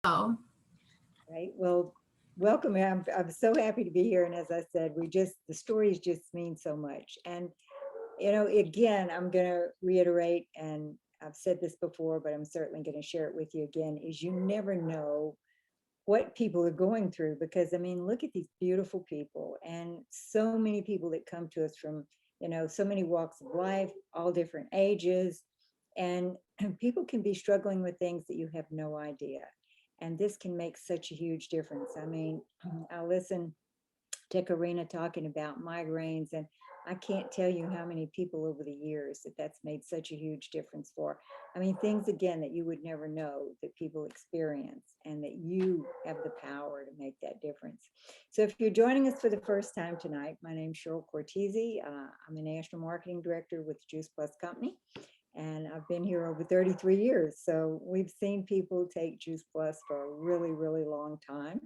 Oh, Right. Well, welcome. I'm so happy to be here. And as I said, the stories just mean so much. And, again, I'm going to reiterate, and I've said this before, but I'm certainly going to share it with you again, is you never know what people are going through because, I mean, look at these beautiful people and so many people that come to us from, so many walks of life, all different ages. And people can be struggling with things that you have no idea. And this can make such a huge difference. I mean, I listen to Karina talking about migraines, and I can't tell you how many people over the years that's made such a huge difference for. I mean, things again that you would never know that people experience, and that you have the power to make that difference. So, if you're joining us for the first time tonight, my name's Cheryl Cortese. I'm a national marketing director with Juice Plus Company, and I've been here over 33 years. So we've seen people take Juice Plus for a really, really long time.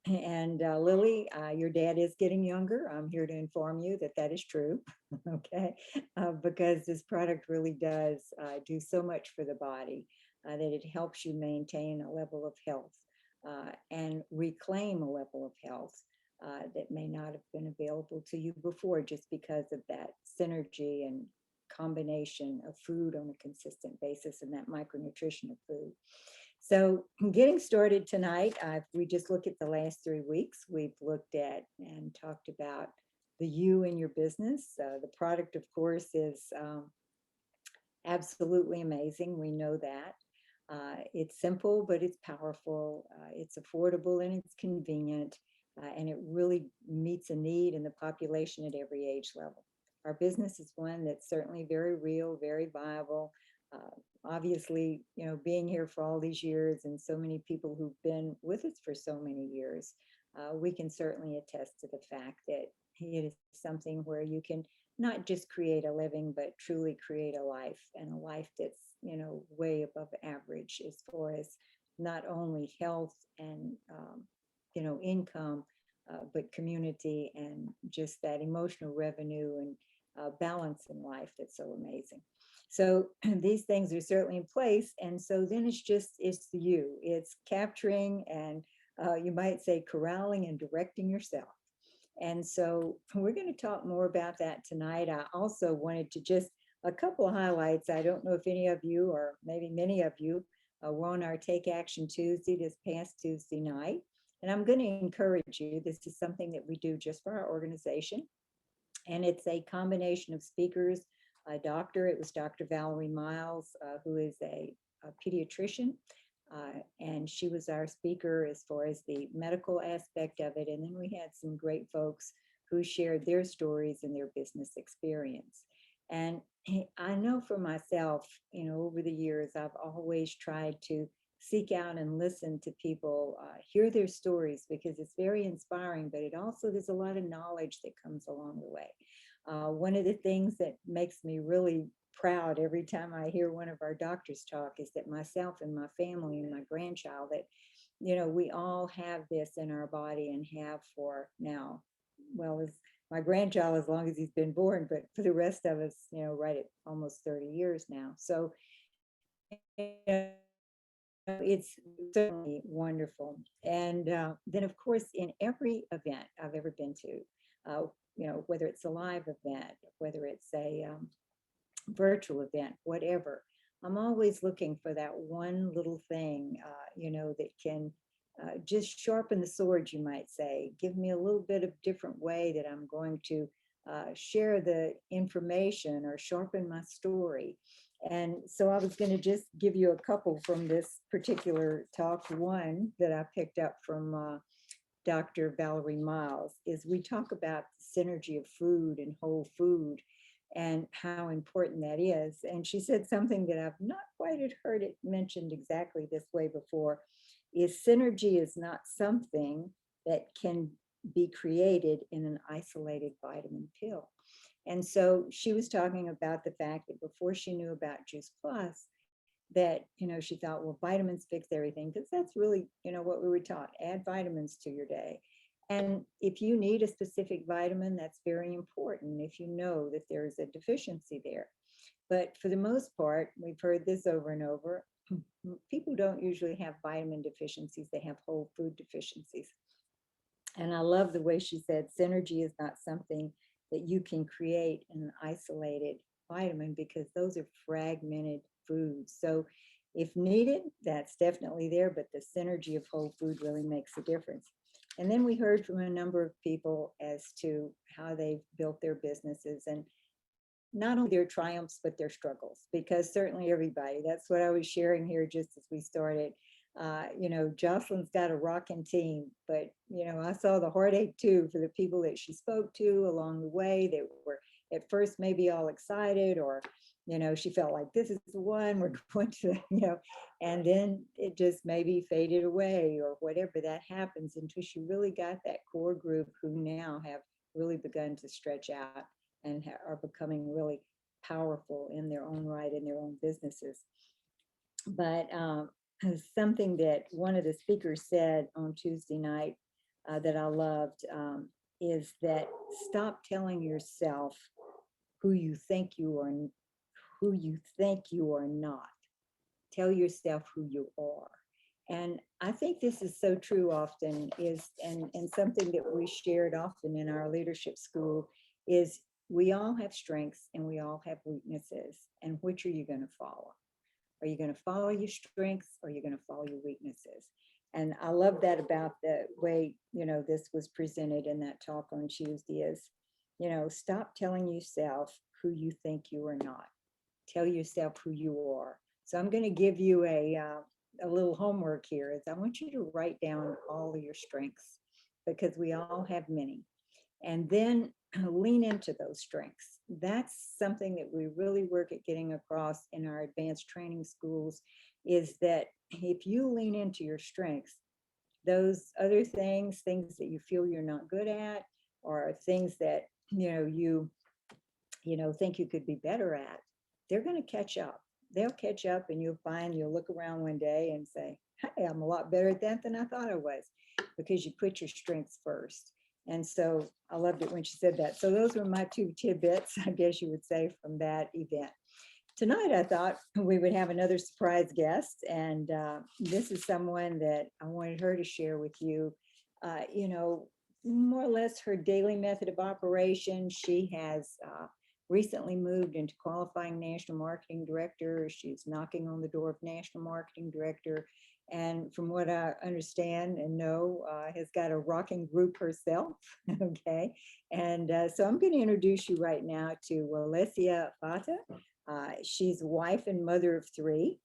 And Lily, your dad is getting younger. I'm here to inform you that that is true, okay? Because this product really does do so much for the body that it helps you maintain a level of health and reclaim a level of health that may not have been available to you before just because of that synergy and combination of food on a consistent basis and that micronutrition of food. So getting started tonight, we just look at the last 3 weeks. We've looked at and talked about the you in your business. The product, of course, is absolutely amazing. We know that. It's simple, but it's powerful. It's affordable and it's convenient. And it really meets a need in the population at every age level. Our business is one that's certainly very real, very viable. Obviously, being here for all these years and so many people who've been with us for so many years, we can certainly attest to the fact that it is something where you can not just create a living, but truly create a life, and a life that's, way above average as far as not only health and, income, but community and just that emotional revenue and balance in life that's so amazing. So these things are certainly in place. And so then it's you, it's capturing and you might say corralling and directing yourself. And so we're going to talk more about that tonight. I also wanted to just a couple of highlights. I don't know if any of you, or maybe many of you, were on our Take Action Tuesday this past Tuesday night. And I'm going to encourage you. This is something that we do just for our organization. And it's a combination of speakers, a doctor. It was Dr. Valerie Miles, who is a pediatrician. And she was our speaker as far as the medical aspect of it. And then we had some great folks who shared their stories and their business experience. And I know for myself, over the years, I've always tried to seek out and listen to people, hear their stories, because it's very inspiring, but it also, there's a lot of knowledge that comes along the way. One of the things that makes me really proud every time I hear one of our doctors talk is that myself and my family and my grandchild, that, we all have this in our body and have for now, well, as my grandchild, as long as he's been born, but for the rest of us, right at almost 30 years now. So, it's certainly wonderful. And then, of course, in every event I've ever been to, whether it's a live event, whether it's a virtual event, whatever, I'm always looking for that one little thing, that can just sharpen the sword, you might say, give me a little bit of different way that I'm going to share the information or sharpen my story. And so I was going to just give you a couple from this particular talk. One that I picked up from Dr. Valerie Miles is we talk about the synergy of food and whole food and how important that is. And she said something that I've not quite heard it mentioned exactly this way before, is synergy is not something that can be created in an isolated vitamin pill. And so she was talking about the fact that before she knew about Juice Plus, that, she thought, well, vitamins fix everything, because that's really, what we were taught, add vitamins to your day. And if you need a specific vitamin, that's very important if you know that there's a deficiency there. But for the most part, we've heard this over and over, people don't usually have vitamin deficiencies, they have whole food deficiencies. And I love the way she said synergy is not something that you can create in an isolated vitamin, because those are fragmented foods. So if needed, that's definitely there, but the synergy of whole food really makes a difference. And then we heard from a number of people as to how they've built their businesses, and not only their triumphs, but their struggles, because certainly everybody, that's what I was sharing here just as we started. Jocelyn's got a rocking team, but, I saw the heartache too for the people that she spoke to along the way. They were at first maybe all excited, or, she felt like this is the one we're going to, and then it just maybe faded away or whatever that happens, until she really got that core group who now have really begun to stretch out and are becoming really powerful in their own right, in their own businesses. But something that one of the speakers said on Tuesday night that I loved is that stop telling yourself who you think you are, who you think you are not. Tell yourself who you are. And I think this is so true often, and something that we shared often in our leadership school is we all have strengths and we all have weaknesses. And which are you going to follow? Are you going to follow your strengths, or are you going to follow your weaknesses? And I love that about the way, this was presented in that talk on Tuesday is, stop telling yourself who you think you are not. Tell yourself who you are. So I'm going to give you a little homework here. Is I want you to write down all of your strengths, because we all have many. And then lean into those strengths. That's something that we really work at getting across in our advanced training schools, is that if you lean into your strengths, those other things that you feel you're not good at, or things that, you think you could be better at, they're going to catch up. They'll catch up, and you'll look around one day and say, hey, I'm a lot better at that than I thought I was, because you put your strengths first. And so I loved it when she said that. So those were my 2 tidbits, I guess you would say, from that event. Tonight, I thought we would have another surprise guest. And this is someone that I wanted her to share with you, more or less her daily method of operation. She has recently moved into qualifying national marketing director. She's knocking on the door of national marketing director. And from what I understand and know, has got a rocking group herself. Okay. And so I'm going to introduce you right now to Warlesea Fatta. She's a wife and mother of 3.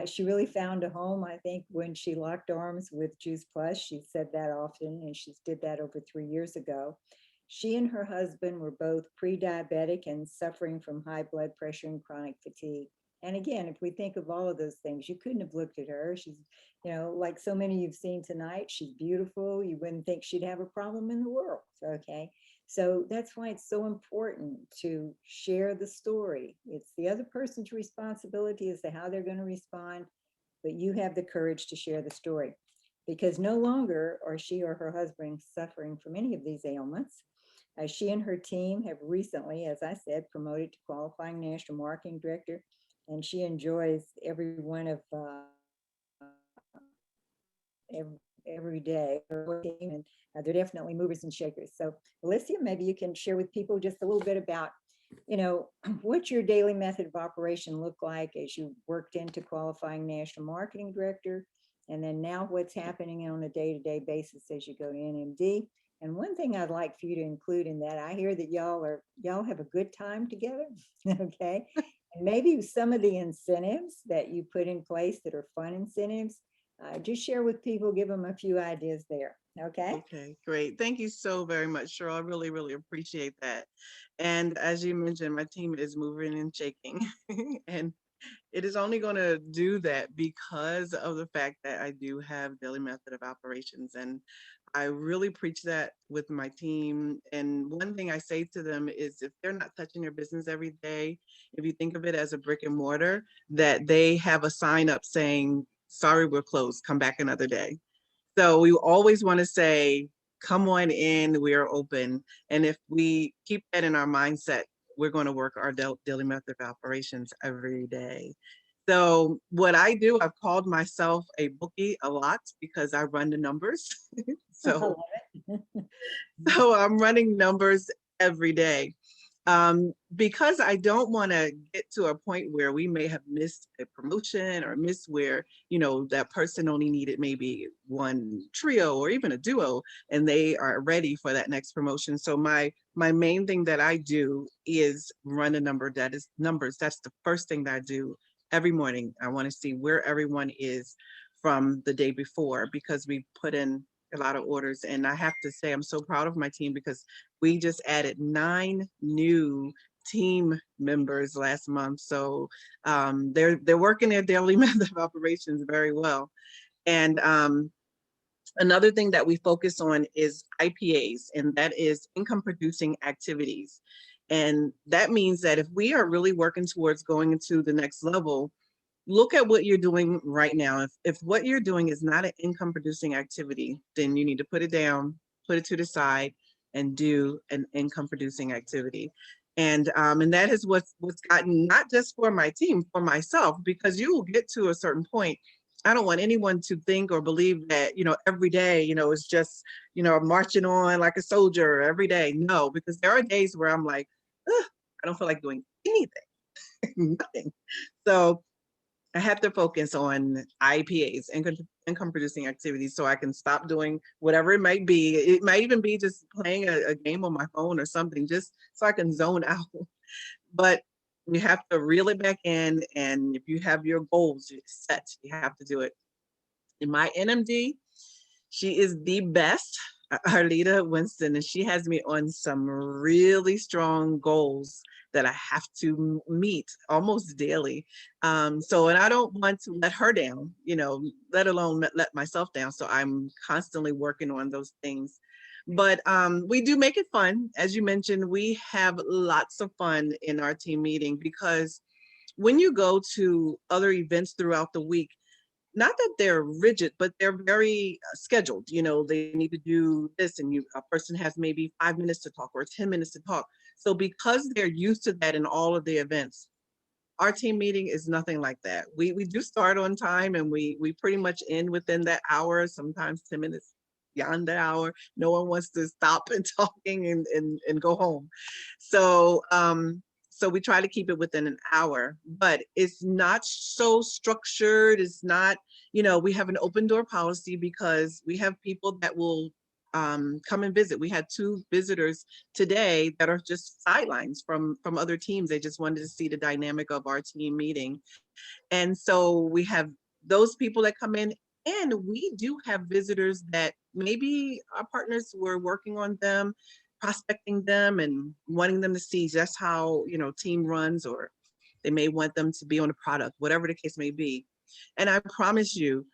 She really found a home, I think, when she locked arms with Juice Plus. She said that often, and she did that over 3 years ago. She and her husband were both pre-diabetic and suffering from high blood pressure and chronic fatigue. And again, if we think of all of those things, you couldn't have looked at her. She's, like so many you've seen tonight, she's beautiful. You wouldn't think she'd have a problem in the world. Okay. So that's why it's so important to share the story. It's the other person's responsibility as to how they're going to respond, but you have the courage to share the story, because no longer are she or her husband suffering from any of these ailments. She and her team have recently, as I said, promoted to qualifying national marketing director, and she enjoys every one of every day. And they're definitely movers and shakers. So, Warlesea, maybe you can share with people just a little bit about, what your daily method of operation looked like as you worked into qualifying national marketing director, and then now what's happening on a day-to-day basis as you go to NMD. And one thing I'd like for you to include in that, I hear that y'all have a good time together, okay? And maybe some of the incentives that you put in place that are fun incentives, just share with people, give them a few ideas there, okay? Okay, great. Thank you so very much, Cheryl. I really, really appreciate that. And as you mentioned, my team is moving and shaking. And it is only going to do that because of the fact that I do have daily method of operations. And I really preach that with my team. And one thing I say to them is if they're not touching their business every day, if you think of it as a brick and mortar, that they have a sign up saying, sorry, we're closed, come back another day. So we always want to say, come on in, we are open. And if we keep that in our mindset, we're going to work our daily method of operations every day. So what I do, I've called myself a bookie a lot because I run the numbers. I So love it. so I'm running numbers every day. Because I don't want to get to a point where we may have missed a promotion or missed where, that person only needed maybe one trio or even a duo and they are ready for that next promotion. So my main thing that I do is run a number that is numbers. That's the first thing that I do every morning. I want to see where everyone is from the day before because we put in a lot of orders. And I have to say, I'm so proud of my team because we just added 9 new team members last month. So they're working their daily method of operations very well. And another thing that we focus on is IPAs, and that is income producing activities. And that means that if we are really working towards going into the next level, look at what you're doing right now. If what you're doing is not an income producing activity, then you need to put it down, put it to the side, and do an income producing activity. And that is what's gotten not just for my team, for myself, because you will get to a certain point. I don't want anyone to think or believe that, every day, it's just, marching on like a soldier every day. No, because there are days where I'm like, "Ugh, I don't feel like doing anything, nothing." So I have to focus on IPAs, income producing activities, so I can stop doing whatever it might be. It might even be just playing a game on my phone or something, just so I can zone out. But you have to reel it back in, and if you have your goals set, you have to do it. In my NMD, she is the best, Arlita Winston, and she has me on some really strong goals that I have to meet almost daily. And I don't want to let her down, let alone let myself down. So I'm constantly working on those things. But we do make it fun. As you mentioned, we have lots of fun in our team meeting because when you go to other events throughout the week, not that they're rigid, but they're very scheduled. They need to do this, and a person has maybe 5 minutes to talk or 10 minutes to talk. So because they're used to that in all of the events, our team meeting is nothing like that. We do start on time, and we pretty much end within that hour, sometimes 10 minutes beyond the hour. No one wants to stop and talking and go home. So so we try to keep it within an hour, but it's not so structured. It's not, we have an open door policy because we have people that will come and visit. We had 2 visitors today that are just sidelines from other teams. They just wanted to see the dynamic of our team meeting. And so we have those people that come in, and we do have visitors that maybe our partners were working on them, prospecting them and wanting them to see just how, team runs, or they may want them to be on a product, whatever the case may be. And I promise you,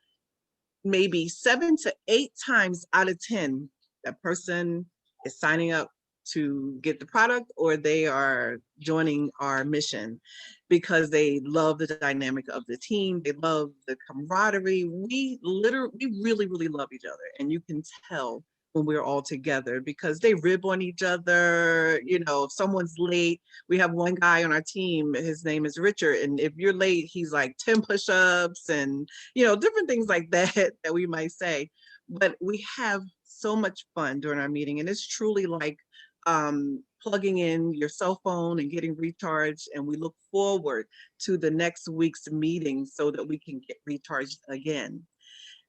maybe 7 to 8 times out of 10, that person is signing up to get the product, or they are joining our mission because they love the dynamic of the team. They love the camaraderie. We really, really love each other. And you can tell when we're all together because they rib on each other. If someone's late, we have one guy on our team, his name is Richard. And if you're late, he's like 10 push-ups and different things like that that we might say. But we have so much fun during our meeting, and it's truly like plugging in your cell phone and getting recharged. And we look forward to the next week's meeting so that we can get recharged again.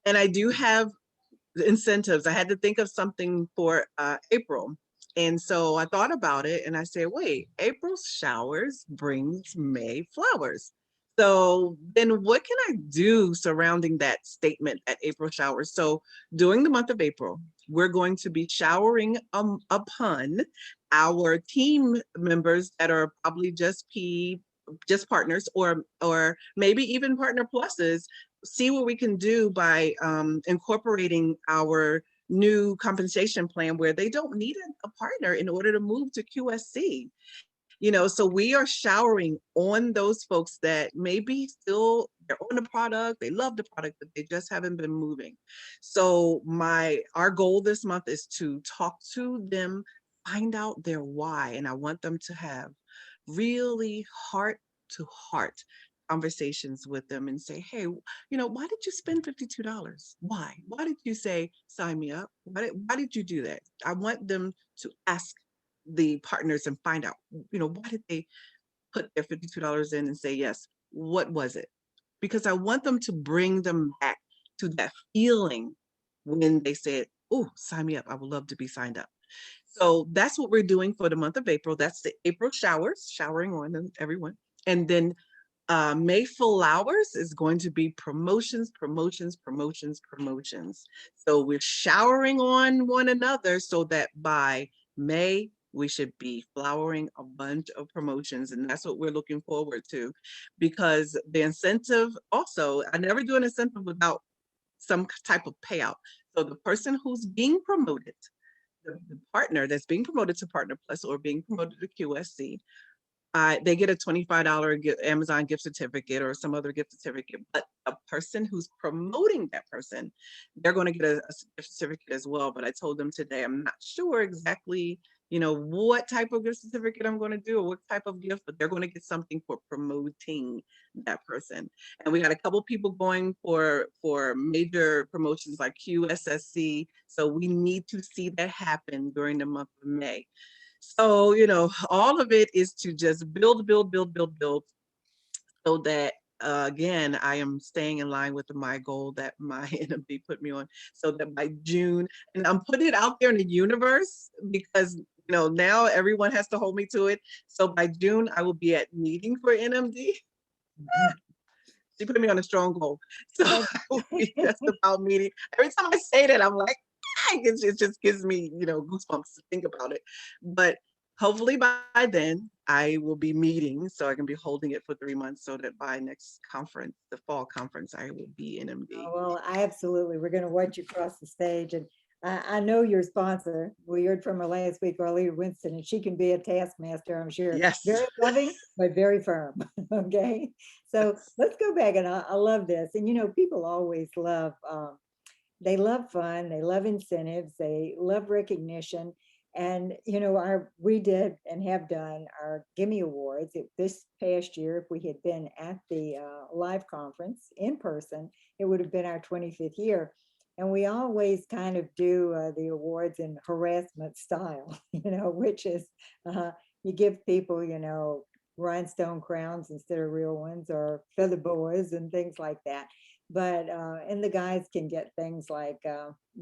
And I do have the incentives. I had to think of something for April. And so I thought about it and I said, wait, April's showers brings May flowers. So then what can I do surrounding that statement at April showers? So during the month of April, we're going to be showering upon our team members that are probably just partners, or maybe even partner pluses. See what we can do by incorporating our new compensation plan where they don't need a partner in order to move to QSC. So we are showering on those folks that maybe still they're on the product, they love the product, but they just haven't been moving. So our goal this month is to talk to them, find out their why, and I want them to have really heart to heart conversations with them and say, hey, why did you spend $52? Why did you say, sign me up? Why did you do that? I want them to ask the partners and find out, why did they put their $52 in and say yes? What was it? Because I want them to bring them back to that feeling when they said, oh, sign me up. I would love to be signed up. So that's what we're doing for the month of April. That's the April showers, showering on everyone. And then May Flowers is going to be promotions, promotions, promotions, promotions. So we're showering on one another so that by May, we should be flowering a bunch of promotions. And that's what we're looking forward to, because the incentive also, I never do an incentive without some type of payout. So the person who's being promoted, the partner that's being promoted to Partner Plus or being promoted to QSC, they get a $25 Amazon gift certificate or some other gift certificate, but a person who's promoting that person, they're going to get a gift certificate as well. But I told them today, I'm not sure exactly, what type of gift certificate I'm going to do or what type of gift, but they're going to get something for promoting that person. And we got a couple people going for major promotions like QSSC. So we need to see that happen during the month of May. So, all of it is to just build, build, build, build, build, so that, again, I am staying in line with my goal that my NMD put me on, so that by June, and I'm putting it out there in the universe because, now everyone has to hold me to it. So by June, I will be at meeting for NMD. She put me on a strong goal. So That's I will be just about meeting. Every time I say that, I'm like, it just gives me, goosebumps to think about it. But hopefully by then I will be meeting so I can be holding it for 3 months so that by next conference, the fall conference, I will be NMD. Oh, well, I absolutely. We're going to watch you cross the stage. And I know your sponsor. We heard from her last week, Arlene Winston, and she can be a taskmaster, I'm sure. Yes. Very loving, but very firm. Okay. So Yes. let's go back. And I love this. And, people always love, they love fun, they love incentives, they love recognition. And we did and have done our Gimme Awards. This past year, if we had been at the live conference in person, it would have been our 25th year. And we always kind of do the awards in harassment style, which is you give people, rhinestone crowns instead of real ones, or feather boas and things like that. But and the guys can get things like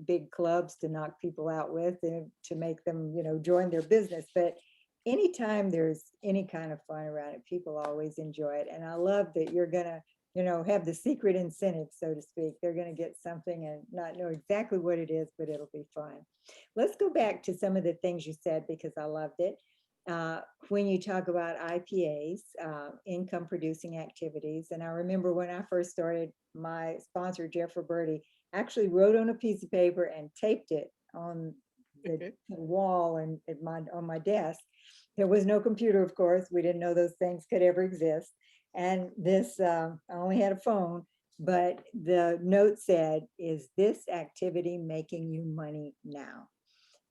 big clubs to knock people out with to make them, join their business. But anytime there's any kind of fun around it, people always enjoy it. And I love that you're gonna, have the secret incentive, so to speak. They're gonna get something and not know exactly what it is, but it'll be fun. Let's go back to some of the things you said because I loved it. When you talk about IPAs, income producing activities. And I remember when I first started, my sponsor, Jeff Roberti, actually wrote on a piece of paper and taped it on the wall and on my desk. There was no computer, of course. We didn't know those things could ever exist. And this, I only had a phone, but the note said, "Is this activity making you money now?"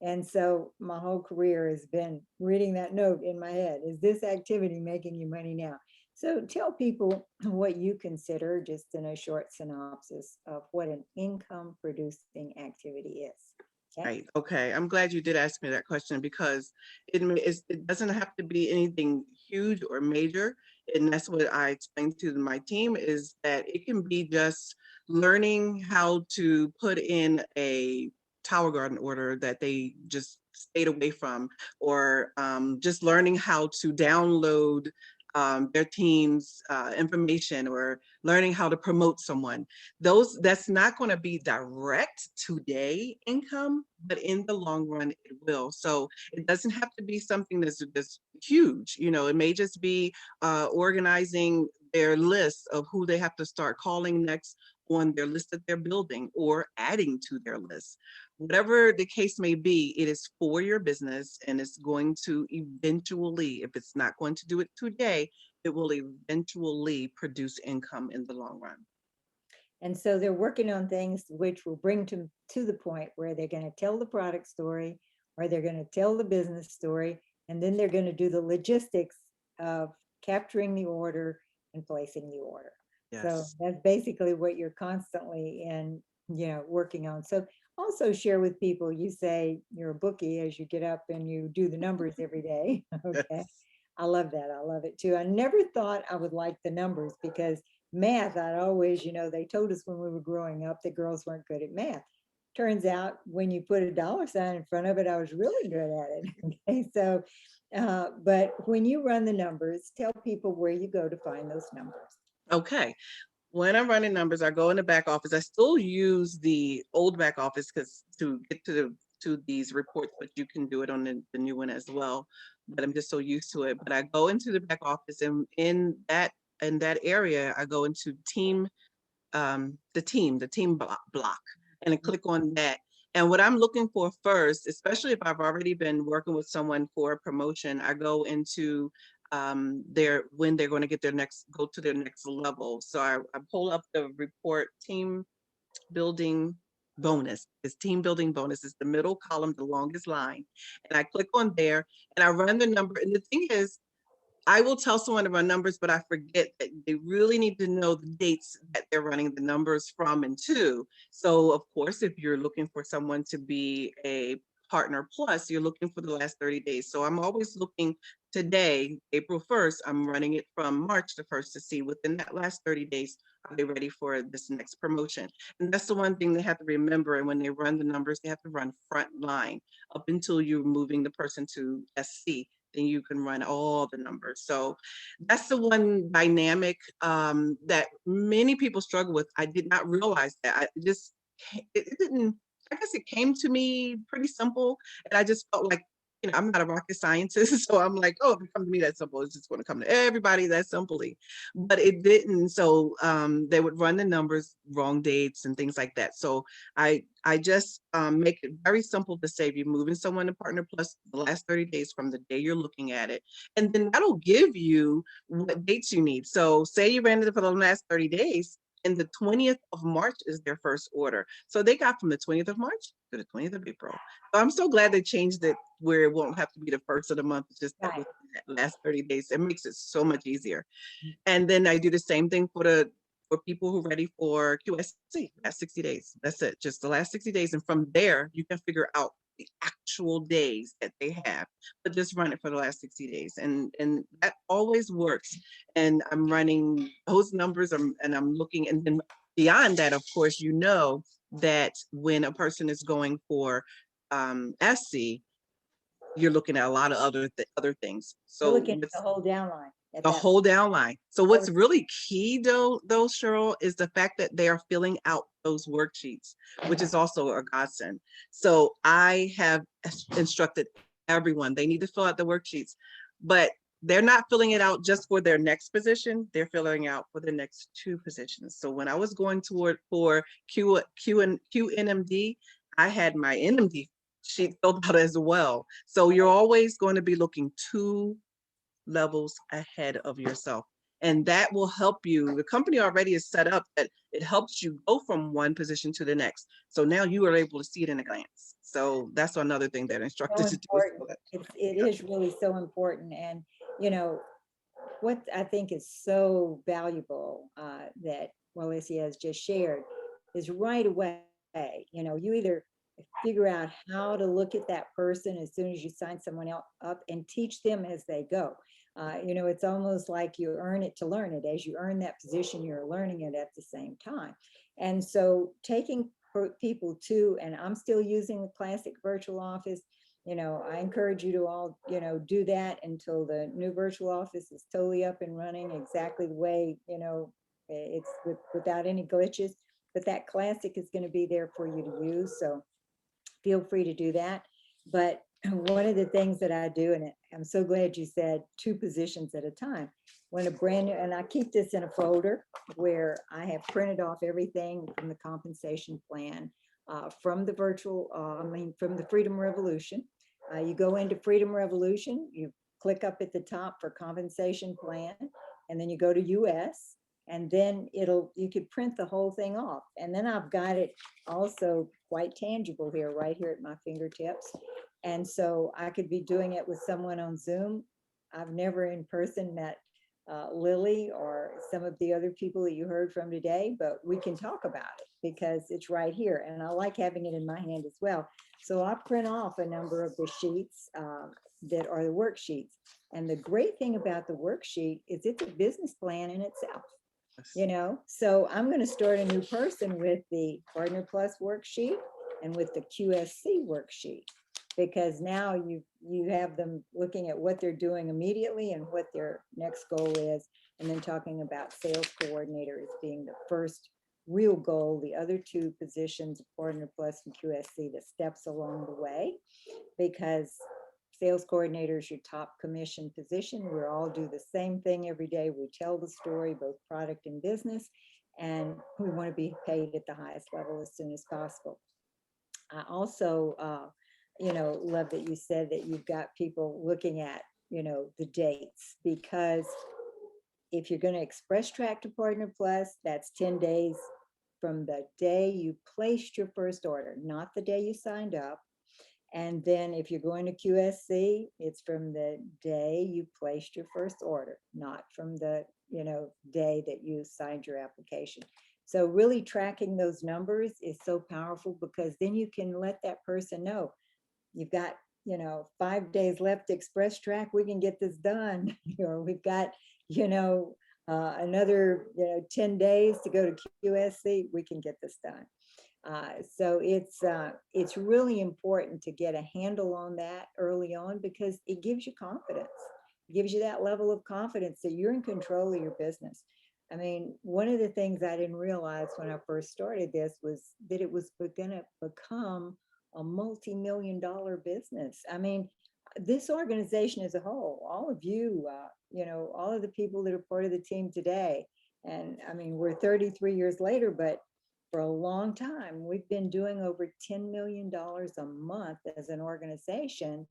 And so my whole career has been reading that note in my head. Is this activity making you money now? So tell people what you consider, just in a short synopsis of what an income producing activity is. Okay. Right. Okay. I'm glad you did ask me that question because it doesn't have to be anything huge or major. And that's what I explained to my team, is that it can be just learning how to put in a Tower Garden order that they just stayed away from, or just learning how to download their team's information, or learning how to promote someone. That's not going to be direct today income, but in the long run it will. So it doesn't have to be something that's huge. It may just be organizing their list of who they have to start calling next on their list that they're building, or adding to their list. Whatever the case may be, it is for your business, and it's going to eventually, if it's not going to do it today, it will eventually produce income in the long run. And so they're working on things which will bring to the point where they're going to tell the product story, or they're going to tell the business story, and then they're going to do the logistics of capturing the order and placing the order. So Yes. that's basically what you're constantly in, working on. So also share with people, you say you're a bookie as you get up and you do the numbers every day. Okay. Yes. I love that. I love it too. I never thought I would like the numbers because math, I'd always, they told us when we were growing up that girls weren't good at math. Turns out when you put a dollar sign in front of it, I was really good at it. Okay. So, but when you run the numbers, tell people where you go to find those numbers. Okay. When I'm running numbers, I go in the back office. I still use the old back office because to get to these reports, but you can do it on the new one as well. But I'm just so used to it. But I go into the back office, and in that area, I go into the team block, and I click on that. And what I'm looking for first, especially if I've already been working with someone for a promotion, I go into their when they're going to get go to their next level. So I pull up the report team building bonus. This team building bonus is the middle column, the longest line. And I click on there and I run the number. And the thing is, I will tell someone about numbers, but I forget that they really need to know the dates that they're running the numbers from and to. So, of course, if you're looking for someone to be a partner plus, you're looking for the last 30 days. So I'm always looking today, April 1st, I'm running it from March the 1st to see within that last 30 days, are they ready for this next promotion? And that's the one thing they have to remember. And when they run the numbers, they have to run front line up until you're moving the person to SC, then you can run all the numbers. So that's the one dynamic that many people struggle with. I did not realize that. It didn't, I guess it came to me pretty simple. And I just felt like, I'm not a rocket scientist. So I'm like, oh, if it comes to me that simple, it's just going to come to everybody that simply. But it didn't. So they would run the numbers, wrong dates and things like that. So I just make it very simple to say if you're moving someone to Partner Plus the last 30 days from the day you're looking at it. And then that'll give you what dates you need. So say you ran it for the last 30 days and the 20th of March is their first order. So they got from the 20th of March to the 20th of April. So I'm so glad they changed it where it won't have to be the first of the month. It's just that Right. within that last 30 days. It makes it so much easier. And then I do the same thing for people who are ready for QSC, last 60 days. That's it, just the last 60 days. And from there, you can figure out the actual days that they have, but just run it for the last 60 days. And that always works. And I'm running those numbers and I'm looking, and then beyond that, of course, that when a person is going for SC, you're looking at a lot of other things. You're So looking at the whole downline at the that whole down line. So point. what's really key though, Cheryl, is the fact that they are filling out those worksheets, which is also a godsend. So I have instructed everyone, they need to fill out the worksheets, but they're not filling it out just for their next position, they're filling out for the next two positions. So when I was going toward for QNMD, I had my NMD sheet filled out as well. So you're always going to be looking two levels ahead of yourself. And that will help you. The company already is set up that it helps you go from one position to the next. So now you are able to see it in a glance. So that's another thing that So instructors do. important. So that, It is really so important. And, you know, what I think is so valuable that Warlesea has just shared is right away, you either figure out how to look at that person as soon as you sign someone else up and teach them as they go. It's almost like you earn it to learn it. As you earn that position, you're learning it at the same time. And so taking people to, and I'm still using the classic virtual office. I encourage you to all, do that until the new virtual office is totally up and running exactly the way, it's without any glitches. But that classic is going to be there for you to use. So feel free to do that. But one of the things that I do, and I'm so glad you said two positions at a time. When a brand new, and I keep this in a folder where I have printed off everything from the compensation plan, from the from the Freedom Revolution. You go into Freedom Revolution, you click up at the top for compensation plan, and then you go to US, and then you could print the whole thing off. And then I've got it also quite tangible here, right here at my fingertips. And so I could be doing it with someone on Zoom. I've never in person met Lily or some of the other people that you heard from today, but we can talk about it because it's right here. And I like having it in my hand as well. So I'll print off a number of the sheets that are the worksheets. And the great thing about the worksheet is it's a business plan in itself. Yes. So I'm going to start a new person with the Partner Plus worksheet and with the QSC worksheet, because now you have them looking at what they're doing immediately and what their next goal is, and then talking about sales coordinator as being the first real goal. The other two positions, Partner Plus and QSC, the steps along the way, because sales coordinator is your top commission position. We all do the same thing every day. We tell the story, both product and business, and we want to be paid at the highest level as soon as possible. I also, love that you said that you've got people looking at, the dates, because if you're going to express track to Partner Plus, that's 10 days from the day you placed your first order, not the day you signed up. And then if you're going to QSC, it's from the day you placed your first order, not from the, day that you signed your application. So really tracking those numbers is so powerful, because then you can let that person know you've got, 5 days left to express track, we can get this done. Or we've got, another, 10 days to go to QSC, we can get this done. So it's really important to get a handle on that early on, because it gives you confidence. It gives you that level of confidence that you're in control of your business. I mean, one of the things I didn't realize when I first started this was that it was going to become a multi-million-dollar business. I mean, this organization as a whole, all of you, all of the people that are part of the team today, and I mean, we're 33 years later, but for a long time, we've been doing over $10 million a month as an organization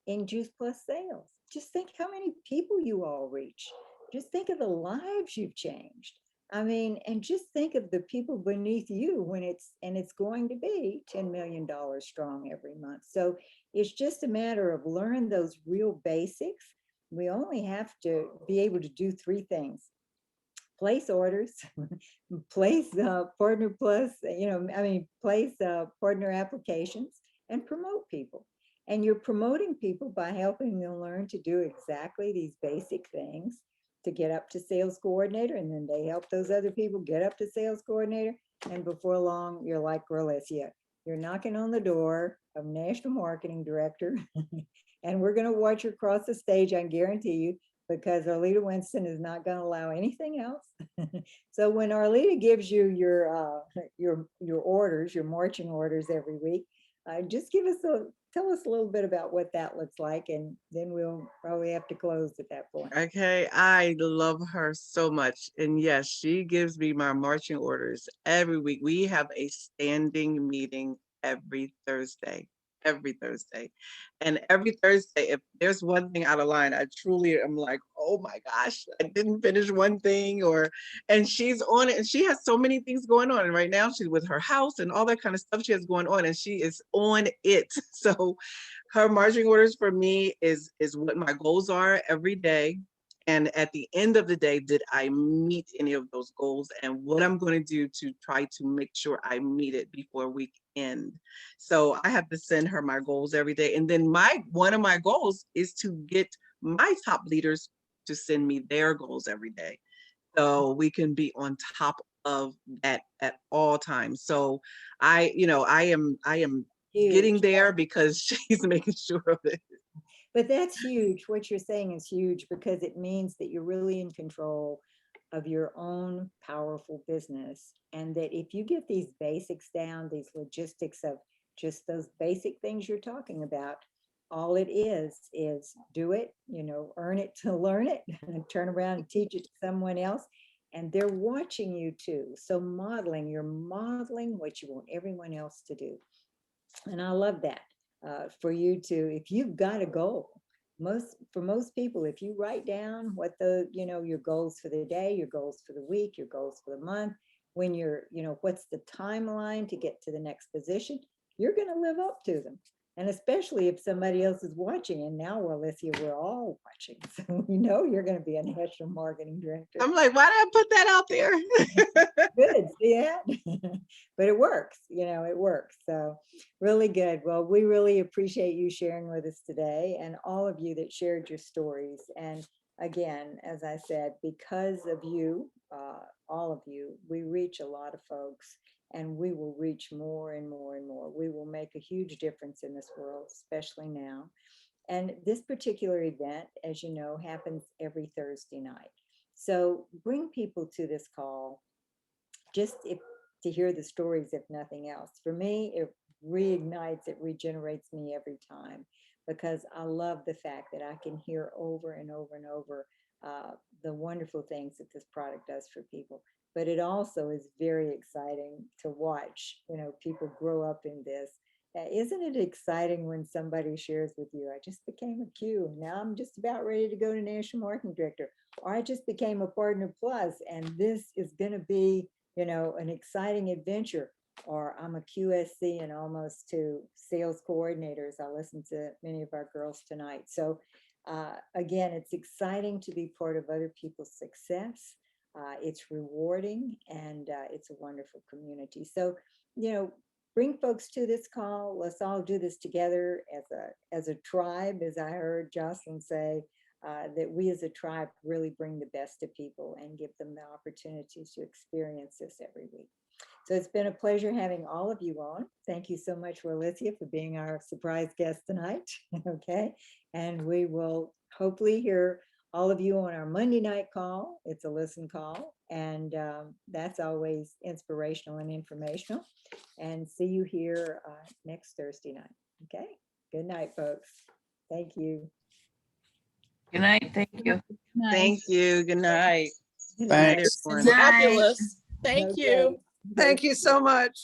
in Juice Plus sales. Just think how many people you all reach. Just think of the lives you've changed. I mean, and just think of the people beneath you when it's going to be $10 million strong every month. So it's just a matter of learn those real basics. We only have to be able to do three things: place orders, place Partner Plus, place partner applications, and promote people. And you're promoting people by helping them learn to do exactly these basic things to get up to sales coordinator, and then they help those other people get up to sales coordinator. And before long, you're like Warlesea. You're knocking on the door of national marketing director, and we're going to watch you across the stage, I guarantee you, because Arleta Winston is not going to allow anything else. So when Arleta gives you your orders, your marching orders every week, just tell us a little bit about what that looks like, and then we'll probably have to close at that point. Okay, I love her so much. And yes, she gives me my marching orders every week. We have a standing meeting every Thursday, every Thursday. And every Thursday, if there's one thing out of line, I truly am like, oh my gosh, I didn't finish one thing, and she's on it, and she has so many things going on. And right now she's with her house and all that kind of stuff she has going on, and she is on it. So her marching orders for me is what my goals are every day. And at the end of the day, did I meet any of those goals, and what I'm going to do to try to make sure I meet it before week end. So I have to send her my goals every day. And then one of my goals is to get my top leaders to send me their goals every day, so we can be on top of that at all times. So I am getting Huge. there because she's making sure of it. But that's huge. What you're saying is huge, because it means that you're really in control of your own powerful business. And that if you get these basics down, these logistics of just those basic things you're talking about, all it is do it, earn it to learn it, and turn around and teach it to someone else. And they're watching you too. So you're modeling what you want everyone else to do. And I love that. For you to, if you've got a goal, for most people, if you write down what your goals for the day, your goals for the week, your goals for the month, when you're, what's the timeline to get to the next position, you're going to live up to them. And especially if somebody else is watching, and now Warlesea, we're all watching. So we know you're going to be a national marketing director. I'm like, why did I put that out there? Good, see that? But it works, it works. So really good. Well, we really appreciate you sharing with us today, and all of you that shared your stories. And again, as I said, because of you, all of you, we reach a lot of folks, and we will reach more and more and more. We will make a huge difference in this world, especially now. And this particular event, as you know, happens every Thursday night. So bring people to this call just to hear the stories, if nothing else. For me, it reignites, it regenerates me every time, because I love the fact that I can hear over and over and over the wonderful things that this product does for people. But it also is very exciting to watch, people grow up in this. Isn't it exciting when somebody shares with you, I just became a Q, now I'm just about ready to go to National Marketing Director, or I just became a Partner Plus, and this is going to be an exciting adventure, or I'm a QSC and almost to sales coordinators. I listened to many of our girls tonight. So again, it's exciting to be part of other people's success. It's rewarding, and it's a wonderful community. So, bring folks to this call. Let's all do this together as a tribe, as I heard Jocelyn say. That we as a tribe really bring the best to people and give them the opportunities to experience this every week. So it's been a pleasure having all of you on. Thank you so much, Warlesea, for being our surprise guest tonight. Okay. And we will hopefully hear all of you on our Monday night call. It's a listen call. And that's always inspirational and informational. And see you here next Thursday night. Okay. Good night, folks. Thank you. Good night. Thank you. Thank you. Good night. Good Good night, night. everyone. Fabulous. Thank Okay. you. Thank you so much.